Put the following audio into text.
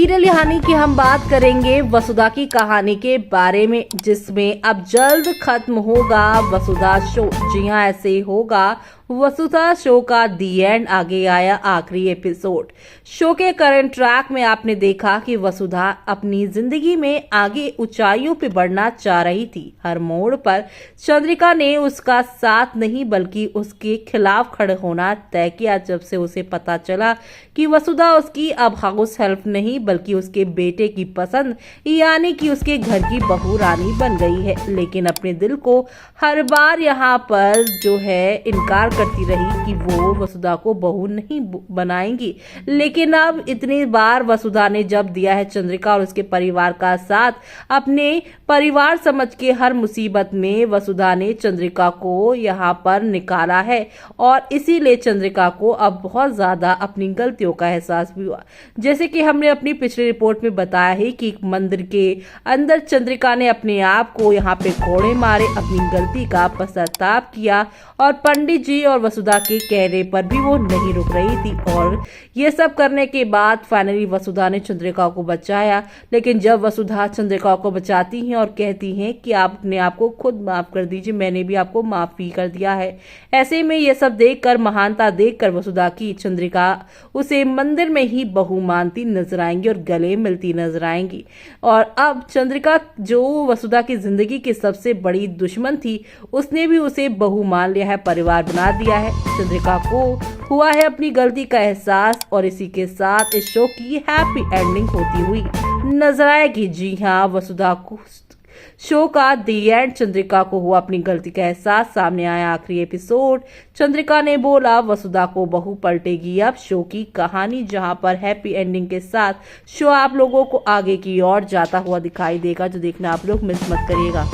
Serial यानी कि हम बात करेंगे वसुधा की कहानी के बारे में, जिसमें अब जल्द खत्म होगा वसुधा शो। जी हाँ, ऐसे होगा वसुधा शो का दी एंड। आगे आया आखिरी एपिसोड। शो के करंट ट्रैक में आपने देखा कि वसुधा अपनी जिंदगी में आगे ऊंचाइयों पे बढ़ना चाह रही थी। हर मोड़ पर चंद्रिका ने उसका साथ नहीं बल्कि उसके खिलाफ खड़े होना तय किया। जब से उसे पता चला कि वसुधा उसकी अब हाउस हेल्प नहीं बल्कि उसके बेटे की पसंद यानी कि उसके घर की बहू रानी बन गई है, लेकिन अपने दिल को हर बार यहाँ पर जो है इनकार करती रही कि वो वसुधा को बहू नहीं बनाएंगी। लेकिन अब इतनी बार वसुधा ने जब दिया है चंद्रिका और उसके परिवार का साथ, अपने परिवार समझ के हर मुसीबत में वसुधा ने चंद्रिका को यहाँ पर निकाला है और इसीलिए चंद्रिका को अब बहुत ज्यादा अपनी गलतियों का एहसास भी हुआ। जैसे कि हमने अपनी पिछली रिपोर्ट में बताया है कि एक मंदिर के अंदर चंद्रिका ने अपने आप को यहाँ पे कोड़े मारे, अपनी गलती का पश्चाताप किया और पंडित जी और वसुधा के कहने पर भी वो नहीं रुक रही थी। और ये सब करने के बाद फाइनली वसुधा ने चंद्रिका को बचाया। लेकिन जब वसुधा चंद्रिका को बचाती हैं और कहती हैं कि आप अपने आप को खुद माफ कर दीजिए, मैंने भी आपको माफी कर दिया है। ऐसे में ये सब देखकर, महानता देखकर वसुधा की चंद्रिका उसे मंदिर में ही बहू मानती नजर आएंगी और गले मिलती नजर आएंगी। और अब चंद्रिका जो वसुधा की जिंदगी की सबसे बड़ी दुश्मन थी, उसने भी उसे बहू मान लिया है, परिवार बना दिया है। चंद्रिका को हुआ है अपनी गलती का एहसास और इसी के साथ इस शो की हैप्पी एंडिंग होती हुई नजर आएगी। जी हाँ, वसुधा को शो का दी एंड। चंद्रिका को हुआ अपनी गलती का एहसास, सामने आया आखिरी एपिसोड। चंद्रिका ने बोला वसुधा को बहू पलटेगी अब शो की कहानी, जहां पर हैप्पी एंडिंग के साथ शो आप लोगों को आगे की ओर जाता हुआ दिखाई देगा। जो देखना आप लोग मिस मत करिएगा।